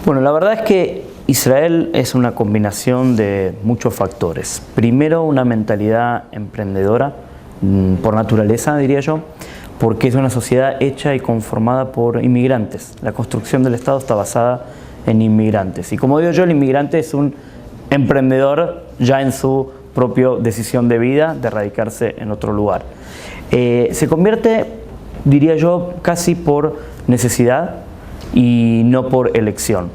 Bueno, la verdad es que Israel es una combinación de muchos factores. Primero, una mentalidad emprendedora, por naturaleza, diría yo, porque es una sociedad hecha y conformada por inmigrantes. La construcción del Estado está basada en inmigrantes. Y como digo yo, el inmigrante es un emprendedor ya en su propia decisión de vida, de radicarse en otro lugar. Se convierte, diría yo, casi por necesidad y no por elección.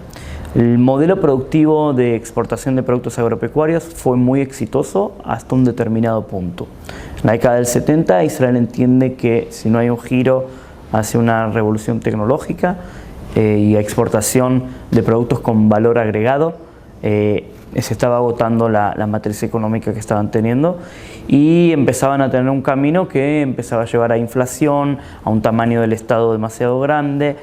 El modelo productivo de exportación de productos agropecuarios fue muy exitoso hasta un determinado punto. En la década del 70, Israel entiende que si no hay un giro hacia una revolución tecnológica y exportación de productos con valor agregado, se estaba agotando la matriz económica que estaban teniendo y empezaban a tener un camino que empezaba a llevar a inflación, a un tamaño del Estado demasiado grande.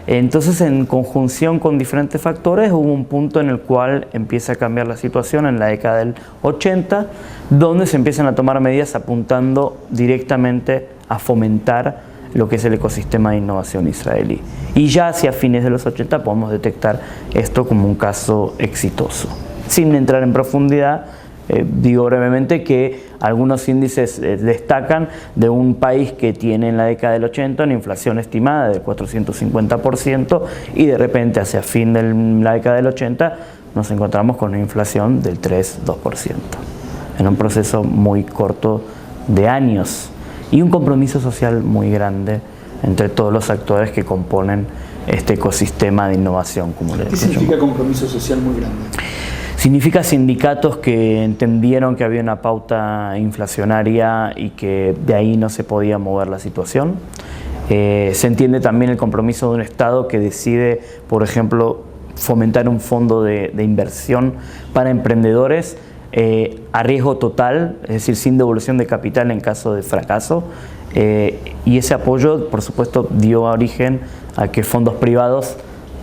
Entonces, en conjunción con diferentes factores, hubo un punto en el cual empieza a cambiar la situación en la década del 80, donde se empiezan a tomar medidas apuntando directamente a fomentar lo que es el ecosistema de innovación israelí. Y ya hacia fines de los 80 podemos detectar esto como un caso exitoso. Sin entrar en profundidad, digo brevemente que algunos índices destacan de un país que tiene en la década del 80 una inflación estimada del 450% y de repente hacia fin de la década del 80 nos encontramos con una inflación del 3-2%. En un proceso muy corto de años y un compromiso social muy grande entre todos los actores que componen este ecosistema de innovación. ¿Qué significa compromiso social muy grande? Significa sindicatos que entendieron que había una pauta inflacionaria y que de ahí no se podía mover la situación. Se entiende también el compromiso de un Estado que decide, por ejemplo, fomentar un fondo de inversión para emprendedores a riesgo total, es decir, sin devolución de capital en caso de fracaso. Y ese apoyo, por supuesto, dio origen a que fondos privados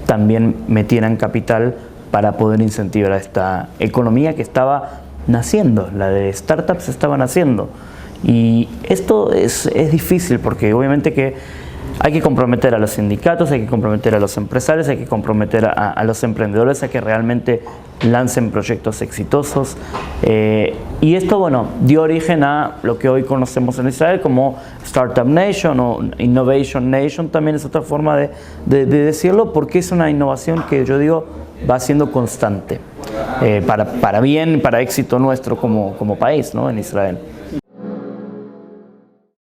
también metieran capital para poder incentivar a esta economía que estaba naciendo, la de startups estaba naciendo. Y esto es difícil porque obviamente que hay que comprometer a los sindicatos, hay que comprometer a los empresarios, hay que comprometer a los emprendedores a que realmente lancen proyectos exitosos. Y esto, bueno, dio origen a lo que hoy conocemos en Israel como Startup Nation o Innovation Nation, también es otra forma de decirlo, porque es una innovación que yo digo va siendo constante, para bien, para éxito nuestro como país, ¿no? En Israel.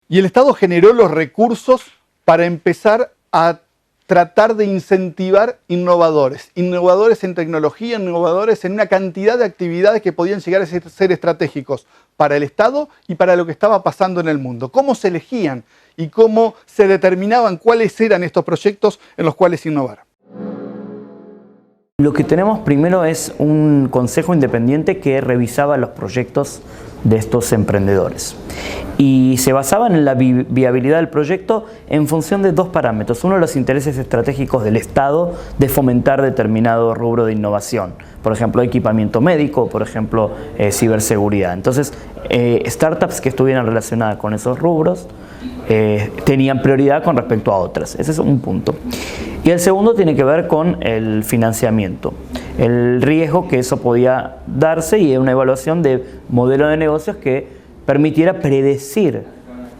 Y el Estado generó los recursos para empezar a tratar de incentivar innovadores en tecnología, innovadores en una cantidad de actividades que podían llegar a ser estratégicos para el Estado y para lo que estaba pasando en el mundo. ¿Cómo se elegían y cómo se determinaban cuáles eran estos proyectos en los cuales innovar? Lo que tenemos primero es un consejo independiente que revisaba los proyectos de estos emprendedores y se basaban en la viabilidad del proyecto en función de dos parámetros. Uno, los intereses estratégicos del Estado de fomentar determinado rubro de innovación, por ejemplo equipamiento médico, por ejemplo ciberseguridad. Entonces startups que estuvieran relacionadas con esos rubros tenían prioridad con respecto a otras. Ese es un punto. Y el segundo tiene que ver con el financiamiento, el riesgo que eso podía darse y una evaluación de modelo de negocios que permitiera predecir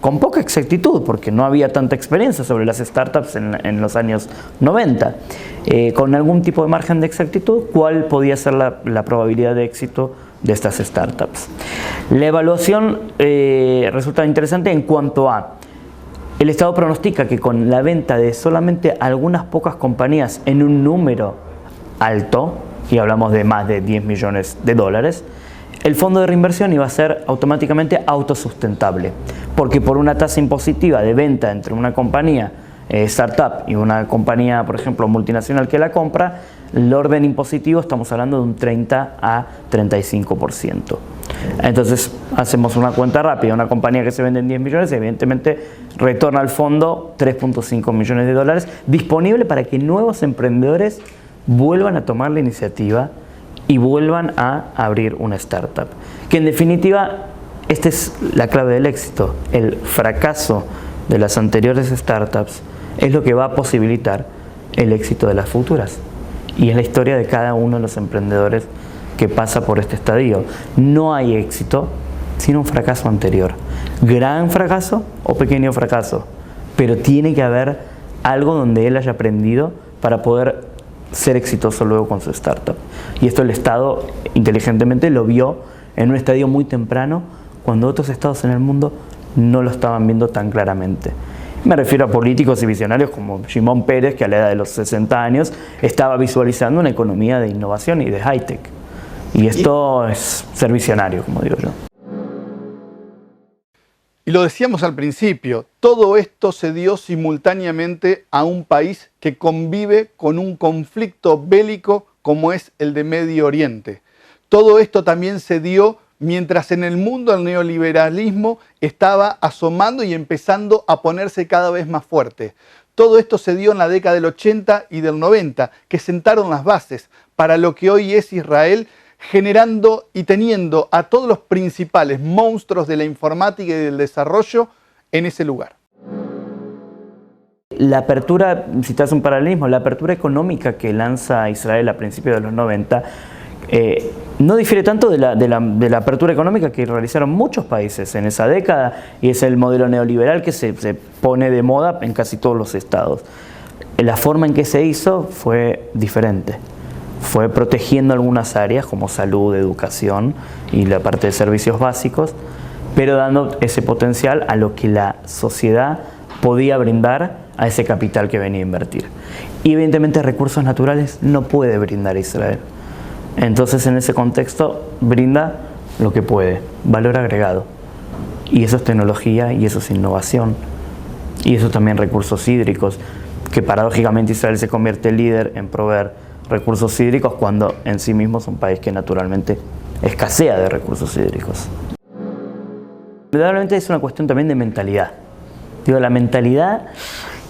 con poca exactitud, porque no había tanta experiencia sobre las startups en los años 90, con algún tipo de margen de exactitud, cuál podía ser la probabilidad de éxito de estas startups. La evaluación resulta interesante en cuanto a el Estado pronostica que con la venta de solamente algunas pocas compañías en un número alto, y hablamos de más de 10 millones de dólares, el fondo de reinversión iba a ser automáticamente autosustentable, porque por una tasa impositiva de venta entre una compañía startup y una compañía, por ejemplo, multinacional que la compra, el orden impositivo estamos hablando de un 30 a 35%. Entonces hacemos una cuenta rápida, una compañía que se vende en 10 millones, evidentemente retorna al fondo 3.5 millones de dólares, disponible para que nuevos emprendedores vuelvan a tomar la iniciativa y vuelvan a abrir una startup. Que en definitiva, esta es la clave del éxito. El fracaso de las anteriores startups es lo que va a posibilitar el éxito de las futuras. Y es la historia de cada uno de los emprendedores que pasa por este estadio. No hay éxito sin un fracaso anterior. Gran fracaso o pequeño fracaso. Pero tiene que haber algo donde él haya aprendido para poder ser exitoso luego con su startup. Y esto el Estado inteligentemente lo vio en un estadio muy temprano, cuando otros estados en el mundo no lo estaban viendo tan claramente. Me refiero a políticos y visionarios como Shimon Peres, que a la edad de los 60 años estaba visualizando una economía de innovación y de high-tech. Y esto es ser visionario, como digo yo. Y lo decíamos al principio, todo esto se dio simultáneamente a un país que convive con un conflicto bélico como es el de Medio Oriente. Todo esto también se dio mientras en el mundo el neoliberalismo estaba asomando y empezando a ponerse cada vez más fuerte. Todo esto se dio en la década del 80 y del 90, que sentaron las bases para lo que hoy es Israel, generando y teniendo a todos los principales monstruos de la informática y del desarrollo en ese lugar. La apertura, si te haces un paralelismo, la apertura económica que lanza Israel a principios de los 90 no difiere tanto de la apertura económica que realizaron muchos países en esa década, y es el modelo neoliberal que se pone de moda en casi todos los estados. La forma en que se hizo fue diferente. Fue protegiendo algunas áreas como salud, educación y la parte de servicios básicos, pero dando ese potencial a lo que la sociedad podía brindar a ese capital que venía a invertir. Y evidentemente recursos naturales no puede brindar Israel. Entonces en ese contexto brinda lo que puede, valor agregado. Y eso es tecnología y eso es innovación. Y eso también recursos hídricos, que paradójicamente Israel se convierte en líder en proveer recursos hídricos cuando en sí mismo es un país que naturalmente escasea de recursos hídricos. Indudablemente es una cuestión también de mentalidad. Digo, la mentalidad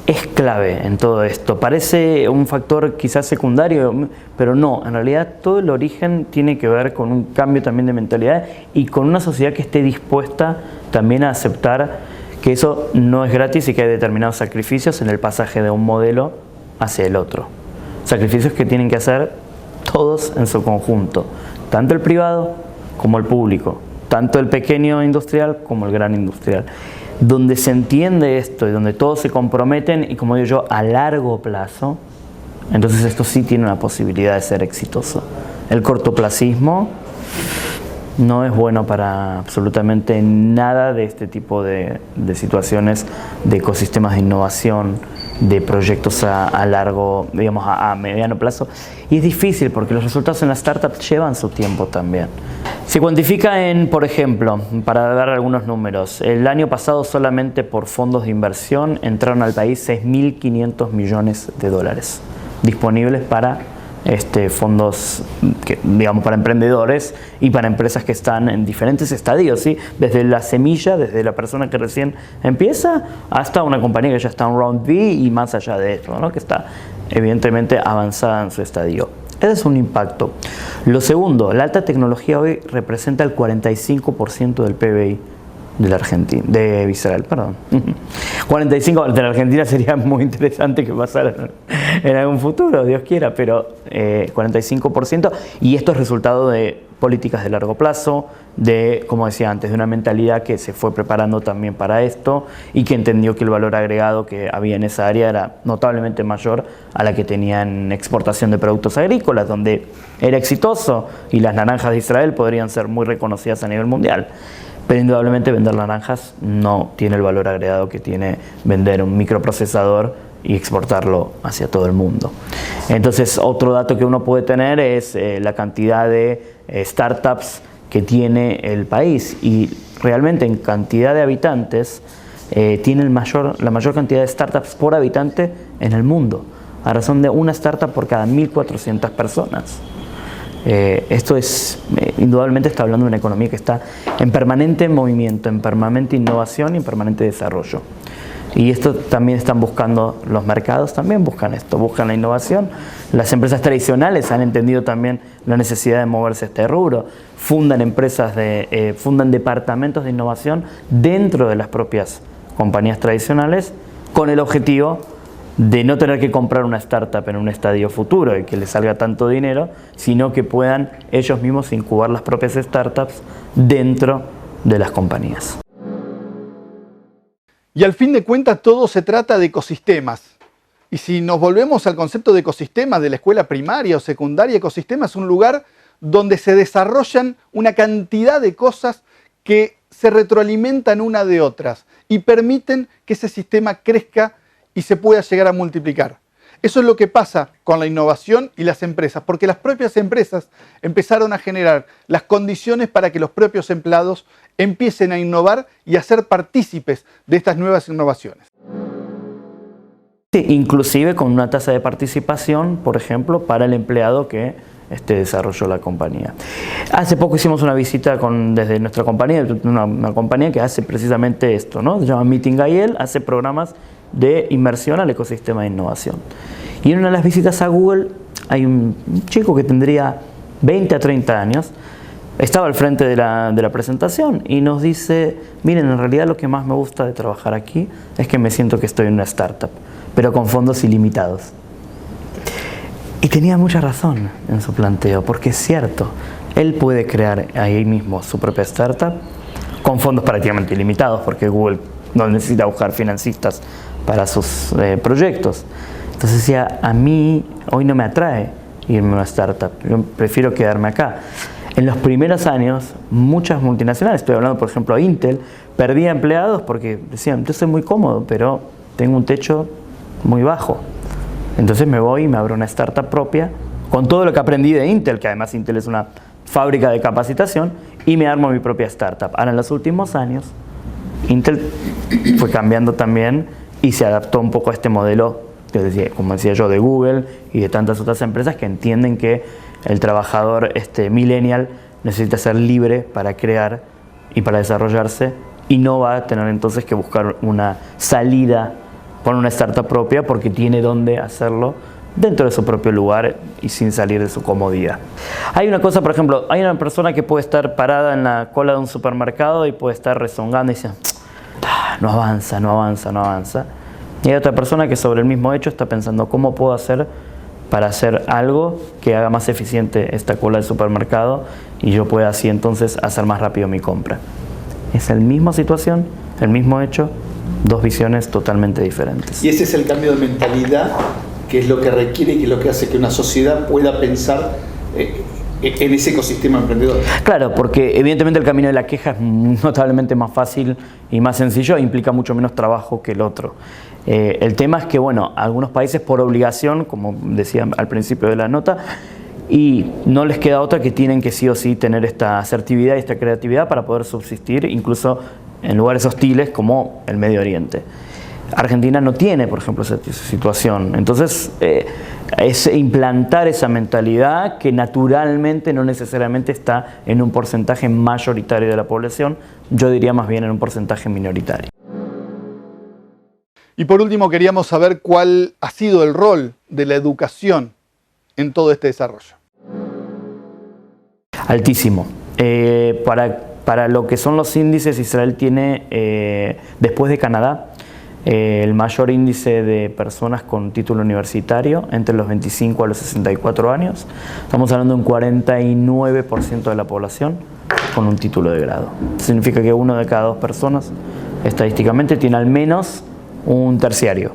es clave en todo esto. Parece un factor quizás secundario, pero no, en realidad todo el origen tiene que ver con un cambio también de mentalidad y con una sociedad que esté dispuesta también a aceptar que eso no es gratis y que hay determinados sacrificios en el pasaje de un modelo hacia el otro. Sacrificios que tienen que hacer todos en su conjunto, tanto el privado como el público, tanto el pequeño industrial como el gran industrial. Donde se entiende esto y donde todos se comprometen y, como digo yo, a largo plazo, entonces esto sí tiene una posibilidad de ser exitoso. El cortoplacismo no es bueno para absolutamente nada de este tipo de situaciones, de ecosistemas de innovación, de proyectos a largo, digamos a mediano plazo. Y es difícil porque los resultados en las startups llevan su tiempo también. Se cuantifica en, por ejemplo, para dar algunos números, el año pasado solamente por fondos de inversión entraron al país 6.500 millones de dólares disponibles para fondos digamos para emprendedores y para empresas que están en diferentes estadios, ¿sí? Desde la semilla, desde la persona que recién empieza, hasta una compañía que ya está en round B y más allá de esto, ¿no? Que está evidentemente avanzada en su estadio. Ese es un impacto. Lo segundo, la alta tecnología hoy representa el 45% del PBI de la Argentina, de Israel, perdón. 45 de la Argentina sería muy interesante que pasara en algún futuro, Dios quiera, pero 45%, y esto es resultado de políticas de largo plazo, de, como decía antes, de una mentalidad que se fue preparando también para esto y que entendió que el valor agregado que había en esa área era notablemente mayor a la que tenía en exportación de productos agrícolas, donde era exitoso y las naranjas de Israel podrían ser muy reconocidas a nivel mundial. Pero indudablemente vender naranjas no tiene el valor agregado que tiene vender un microprocesador y exportarlo hacia todo el mundo. Entonces, otro dato que uno puede tener es la cantidad de startups que tiene el país, y realmente en cantidad de habitantes tiene la mayor cantidad de startups por habitante en el mundo, a razón de una startup por cada 1.400 personas. Esto es, indudablemente está hablando de una economía que está en permanente movimiento, en permanente innovación y en permanente desarrollo. Y esto también están buscando, los mercados también buscan esto, buscan la innovación. Las empresas tradicionales han entendido también la necesidad de moverse a este rubro. Fundan fundan departamentos de innovación dentro de las propias compañías tradicionales con el objetivo de no tener que comprar una startup en un estadio futuro y que les salga tanto dinero, sino que puedan ellos mismos incubar las propias startups dentro de las compañías. Y al fin de cuentas todo se trata de ecosistemas. Y si nos volvemos al concepto de ecosistema de la escuela primaria o secundaria, ecosistema es un lugar donde se desarrollan una cantidad de cosas que se retroalimentan una de otras y permiten que ese sistema crezca y se pueda llegar a multiplicar. Eso es lo que pasa con la innovación y las empresas, porque las propias empresas empezaron a generar las condiciones para que los propios empleados empiecen a innovar y a ser partícipes de estas nuevas innovaciones. Sí, inclusive con una tasa de participación, por ejemplo, para el empleado que desarrolló la compañía. Hace poco hicimos una visita desde nuestra compañía, una compañía que hace precisamente esto, ¿no? Se llama Meeting IL, hace programas de inmersión al ecosistema de innovación. Y en una de las visitas a Google hay un chico que tendría 20 a 30 años, estaba al frente de la presentación y nos dice, miren, en realidad lo que más me gusta de trabajar aquí es que me siento que estoy en una startup, pero con fondos ilimitados. Y tenía mucha razón en su planteo, porque es cierto, él puede crear ahí mismo su propia startup con fondos prácticamente ilimitados, porque Google no necesita buscar financistas para sus proyectos. Entonces decía, a mí hoy no me atrae irme a una startup, yo prefiero quedarme acá. En los primeros años, muchas multinacionales, estoy hablando por ejemplo de Intel, perdía empleados porque decían, yo soy muy cómodo, pero tengo un techo muy bajo. Entonces me voy y me abro una startup propia, con todo lo que aprendí de Intel, que además Intel es una fábrica de capacitación, y me armo mi propia startup. Ahora en los últimos años, Intel fue cambiando también y se adaptó un poco a este modelo, como decía yo, de Google y de tantas otras empresas que entienden que el trabajador millennial necesita ser libre para crear y para desarrollarse y no va a tener entonces que buscar una salida por una startup propia porque tiene dónde hacerlo dentro de su propio lugar y sin salir de su comodidad. Hay una cosa, por ejemplo, hay una persona que puede estar parada en la cola de un supermercado y puede estar rezongando y diciendo, no avanza, no avanza, no avanza. Y hay otra persona que sobre el mismo hecho está pensando, ¿cómo puedo hacer para hacer algo que haga más eficiente esta cola del supermercado y yo pueda así entonces hacer más rápido mi compra? Es la misma situación, el mismo hecho, dos visiones totalmente diferentes. Y ese es el cambio de mentalidad que es lo que requiere y que es lo que hace que una sociedad pueda pensar en ese ecosistema emprendedor. Claro, porque evidentemente el camino de la queja es notablemente más fácil y más sencillo e implica mucho menos trabajo que el otro. El tema es que, bueno, algunos países por obligación, como decía al principio de la nota, y no les queda otra que tienen que sí o sí tener esta asertividad y esta creatividad para poder subsistir incluso en lugares hostiles como el Medio Oriente. Argentina no tiene, por ejemplo, esa situación. Entonces, es implantar esa mentalidad que naturalmente no necesariamente está en un porcentaje mayoritario de la población, yo diría más bien en un porcentaje minoritario. Y por último, queríamos saber cuál ha sido el rol de la educación en todo este desarrollo. Altísimo. Para lo que son los índices, Israel tiene, después de Canadá, el mayor índice de personas con título universitario entre los 25 a los 64 años. Estamos hablando de un 49% de la población con un título de grado. Significa que 1 de cada 2 personas estadísticamente tiene al menos un terciario,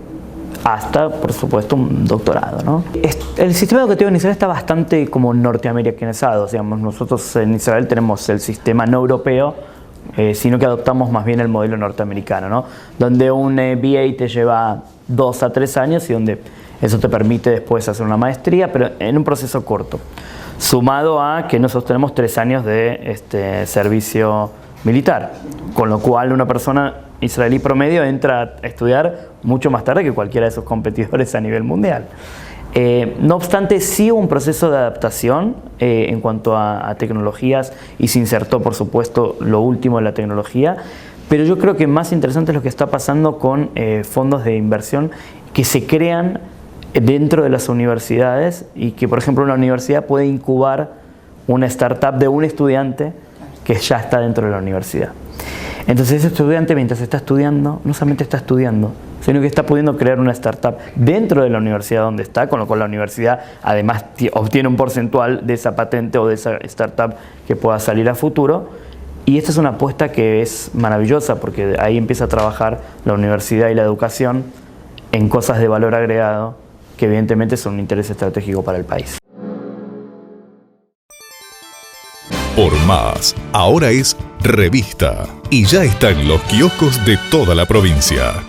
hasta, por supuesto, un doctorado, ¿no? El sistema educativo en Israel está bastante como norteamericanizado. Digamos, nosotros en Israel tenemos el sistema no europeo, sino que adoptamos más bien el modelo norteamericano, ¿no? Donde un BA te lleva 2 a 3 años y donde eso te permite después hacer una maestría, pero en un proceso corto. Sumado a que nosotros tenemos 3 años de servicio militar, con lo cual una persona israelí promedio entra a estudiar mucho más tarde que cualquiera de sus competidores a nivel mundial. No obstante, sí hubo un proceso de adaptación en cuanto a tecnologías y se insertó, por supuesto, lo último de la tecnología, pero yo creo que más interesante es lo que está pasando con fondos de inversión que se crean dentro de las universidades y que, por ejemplo, una universidad puede incubar una startup de un estudiante que ya está dentro de la universidad. Entonces ese estudiante, mientras está estudiando, no solamente está estudiando, sino que está pudiendo crear una startup dentro de la universidad donde está, con lo cual la universidad además obtiene un porcentual de esa patente o de esa startup que pueda salir a futuro. Y esta es una apuesta que es maravillosa, porque ahí empieza a trabajar la universidad y la educación en cosas de valor agregado que evidentemente son un interés estratégico para el país. Por Más, ahora es Revista y ya está en los kioscos de toda la provincia.